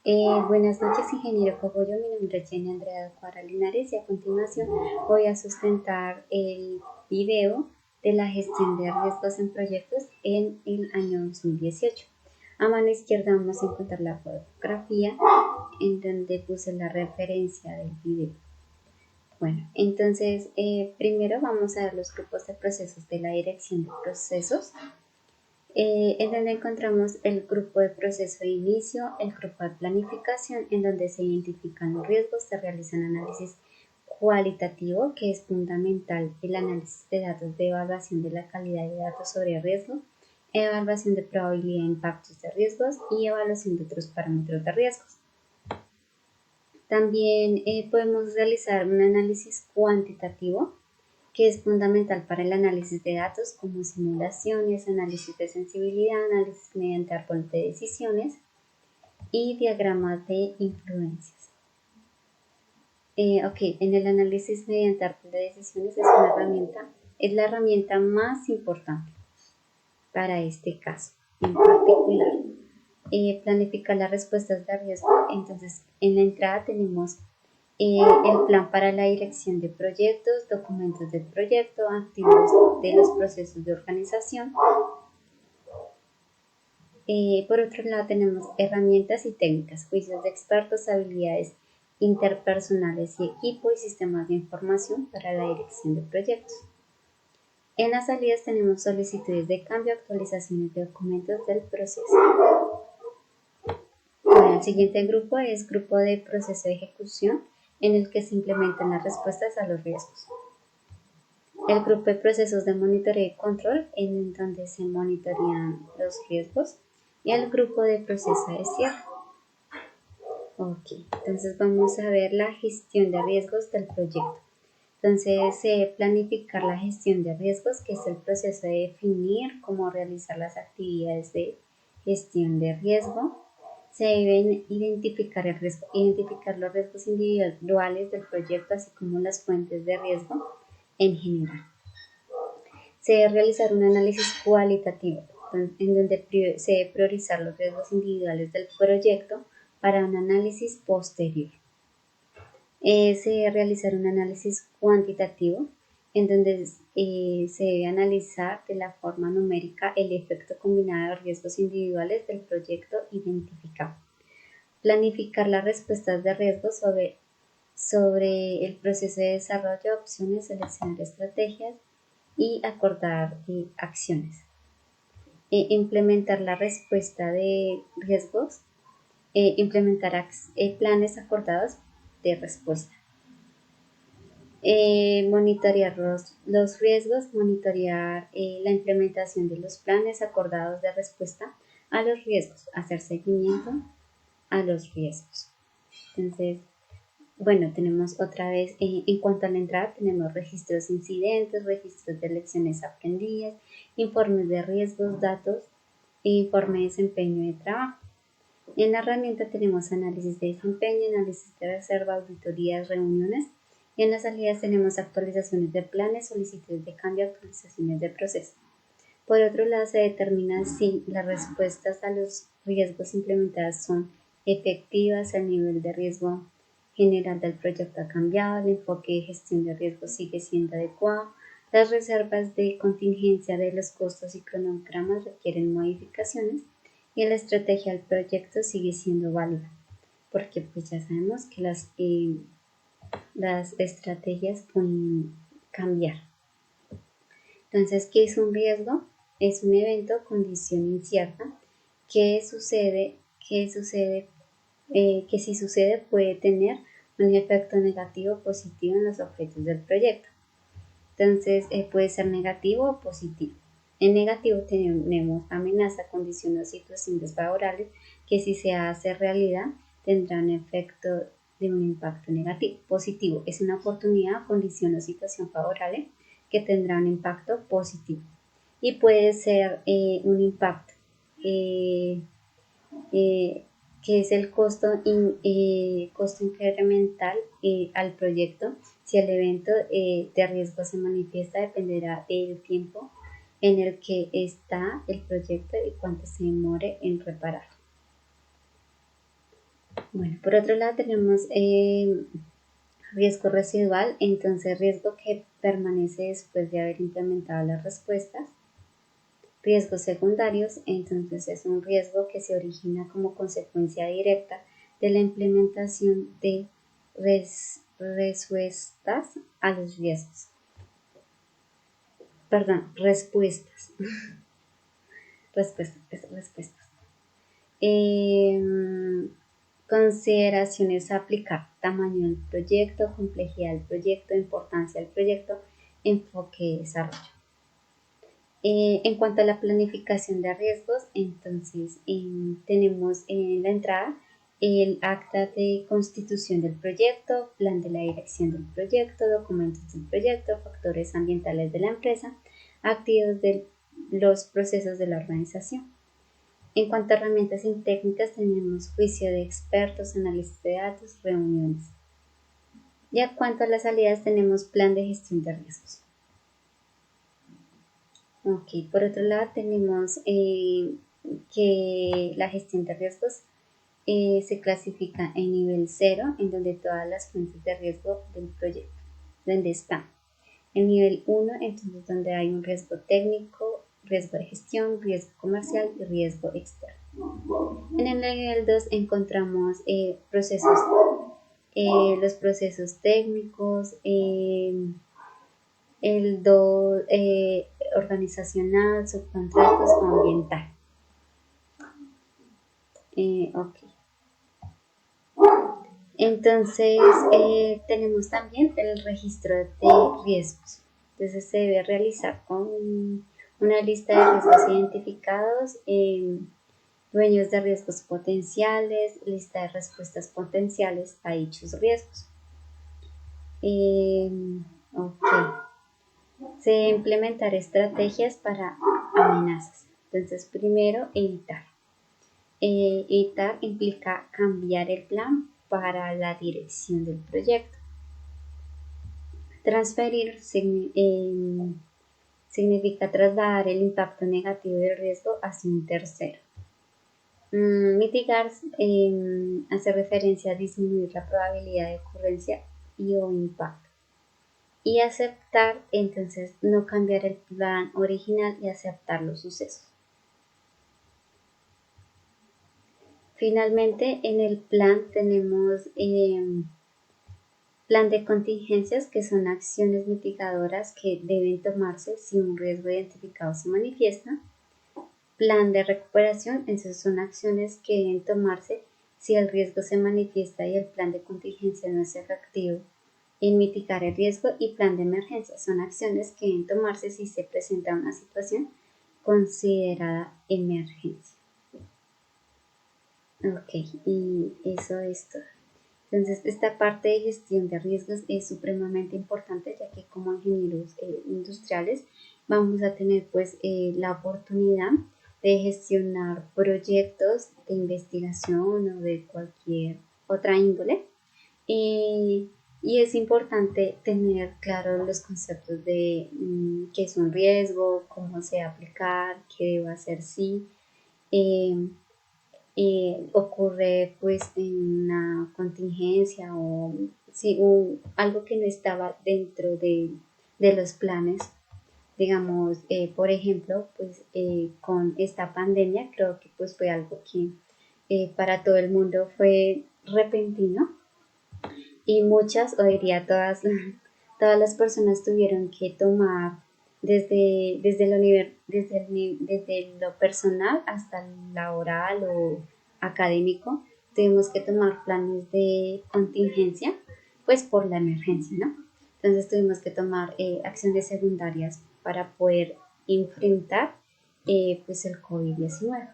Buenas noches, ingeniero Cogollo. Mi nombre es Jenny Andrea Cuadra Linares y a continuación voy a sustentar el video de la gestión de riesgos en proyectos en el año 2018. A mano izquierda vamos a encontrar la fotografía en donde puse la referencia del video. Bueno, entonces primero vamos a ver los grupos de procesos de la dirección de procesos. En donde encontramos el grupo de proceso de inicio, el grupo de planificación, en donde se identifican los riesgos, se realizan análisis cualitativo, que es fundamental el análisis de datos de evaluación de la calidad de datos sobre riesgo, evaluación de probabilidad de impactos de riesgos y evaluación de otros parámetros de riesgos. También podemos realizar un análisis cuantitativo, que es fundamental para el análisis de datos como simulaciones, análisis de sensibilidad, análisis mediante árbol de decisiones y diagramas de influencias. En el análisis mediante árbol de decisiones es la herramienta más importante para este caso en particular. Planificar las respuestas de riesgo. Entonces, en la entrada tenemos el plan para la dirección de proyectos, documentos del proyecto, activos de los procesos de organización. Por otro lado tenemos herramientas y técnicas, juicios de expertos, habilidades interpersonales y equipo y sistemas de información para la dirección de proyectos. En las salidas tenemos solicitudes de cambio, actualizaciones de documentos del proceso. Bueno, el siguiente grupo es grupo de proceso de ejecución, en el que se implementan las respuestas a los riesgos. El grupo de procesos de monitoreo y control, en donde se monitorean los riesgos. Y el grupo de proceso de cierre. Entonces vamos a ver la gestión de riesgos del proyecto. Entonces, planificar la gestión de riesgos, que es el proceso de definir cómo realizar las actividades de gestión de riesgo. Se deben identificar los riesgos individuales del proyecto, así como las fuentes de riesgo en general. Se debe realizar un análisis cualitativo, en donde se debe priorizar los riesgos individuales del proyecto para un análisis posterior. Se debe realizar un análisis cuantitativo, en donde se debe analizar de la forma numérica el efecto combinado de riesgos individuales del proyecto identificado. Planificar las respuestas de riesgo sobre el proceso de desarrollo de opciones, seleccionar estrategias y acordar acciones. Implementar la respuesta de riesgos, implementar planes acordados de respuesta. Monitorear los riesgos, monitorear la implementación de los planes acordados de respuesta a los riesgos, hacer seguimiento a los riesgos. Entonces, bueno, tenemos otra vez, en cuanto a la entrada, tenemos registros de incidentes, registros de lecciones aprendidas, informes de riesgos, datos e informe de desempeño de trabajo. En la herramienta tenemos análisis de desempeño, análisis de reserva, auditorías, reuniones. Y en las salidas tenemos actualizaciones de planes, solicitudes de cambio, actualizaciones de proceso. Por otro lado, se determina si las respuestas a los riesgos implementadas son efectivas, el nivel de riesgo general del proyecto ha cambiado, el enfoque de gestión de riesgo sigue siendo adecuado, las reservas de contingencia de los costos y cronogramas requieren modificaciones y la estrategia del proyecto sigue siendo válida, porque pues ya sabemos que las estrategias pueden cambiar. Entonces, ¿qué es un riesgo? Es un evento o condición incierta que si sucede puede tener un efecto negativo o positivo en los objetos del proyecto. Entonces, puede ser negativo o positivo. En negativo tenemos amenaza, condición o situación desfavorable que si se hace realidad tendrá un efecto de un impacto negativo. Positivo es una oportunidad, condición o situación favorable que tendrá un impacto positivo. Y puede ser un impacto que es el costo incremental al proyecto. Si el evento de riesgo se manifiesta, dependerá del tiempo en el que está el proyecto y cuánto se demore en reparar. Bueno, por otro lado tenemos riesgo residual, entonces riesgo que permanece después de haber implementado las respuestas. Riesgos secundarios, entonces es un riesgo que se origina como consecuencia directa de la implementación de respuestas a los riesgos. Perdón, respuestas. respuestas. Consideraciones a aplicar: tamaño del proyecto, complejidad del proyecto, importancia del proyecto, enfoque de desarrollo. En cuanto a la planificación de riesgos, entonces tenemos en la entrada el acta de constitución del proyecto, plan de la dirección del proyecto, documentos del proyecto, factores ambientales de la empresa, activos de los procesos de la organización. En cuanto a herramientas y técnicas, tenemos juicio de expertos, análisis de datos, reuniones. Y en cuanto a las salidas, tenemos plan de gestión de riesgos. Ok, por otro lado tenemos que la gestión de riesgos se clasifica en nivel 0, en donde todas las fuentes de riesgo del proyecto, donde están. En nivel 1, entonces donde hay un riesgo técnico, riesgo de gestión, riesgo comercial y riesgo externo. En el nivel 2 encontramos los procesos técnicos, el 2 organizacional, subcontratos o ambiental. Ok. Entonces tenemos también el registro de riesgos. Entonces se debe realizar con una lista de riesgos identificados, dueños de riesgos potenciales, lista de respuestas potenciales a dichos riesgos. Ok. Se debe implementar estrategias para amenazas. Entonces, primero, evitar. Evitar implica cambiar el plan para la dirección del proyecto. Transferir significa trasladar el impacto negativo del riesgo hacia un tercero. Mitigar hace referencia a disminuir la probabilidad de ocurrencia y o impacto. Y aceptar, entonces, no cambiar el plan original y aceptar los sucesos. Finalmente, en el plan tenemos plan de contingencias, que son acciones mitigadoras que deben tomarse si un riesgo identificado se manifiesta. Plan de recuperación, esas son acciones que deben tomarse si el riesgo se manifiesta y el plan de contingencia no es efectivo en mitigar el riesgo. Y plan de emergencia, son acciones que deben tomarse si se presenta una situación considerada emergencia. Ok, y eso es todo. Entonces, esta parte de gestión de riesgos es supremamente importante, ya que como ingenieros industriales vamos a tener pues la oportunidad de gestionar proyectos de investigación o de cualquier otra índole. Y es importante tener claro los conceptos de qué es un riesgo, cómo se va a aplicar, qué debo hacer si ocurre pues en una contingencia o si algo que no estaba dentro de los planes. Digamos, por ejemplo, pues con esta pandemia creo que pues fue algo que para todo el mundo fue repentino, y muchas, o diría todas, todas las personas tuvieron que tomar desde lo personal hasta lo laboral o académico, tuvimos que tomar planes de contingencia, pues por la emergencia, ¿no? Entonces tuvimos que tomar acciones secundarias para poder enfrentar pues el COVID-19.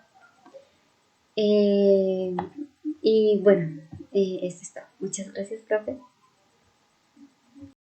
Y bueno, esto está. Muchas gracias, profe.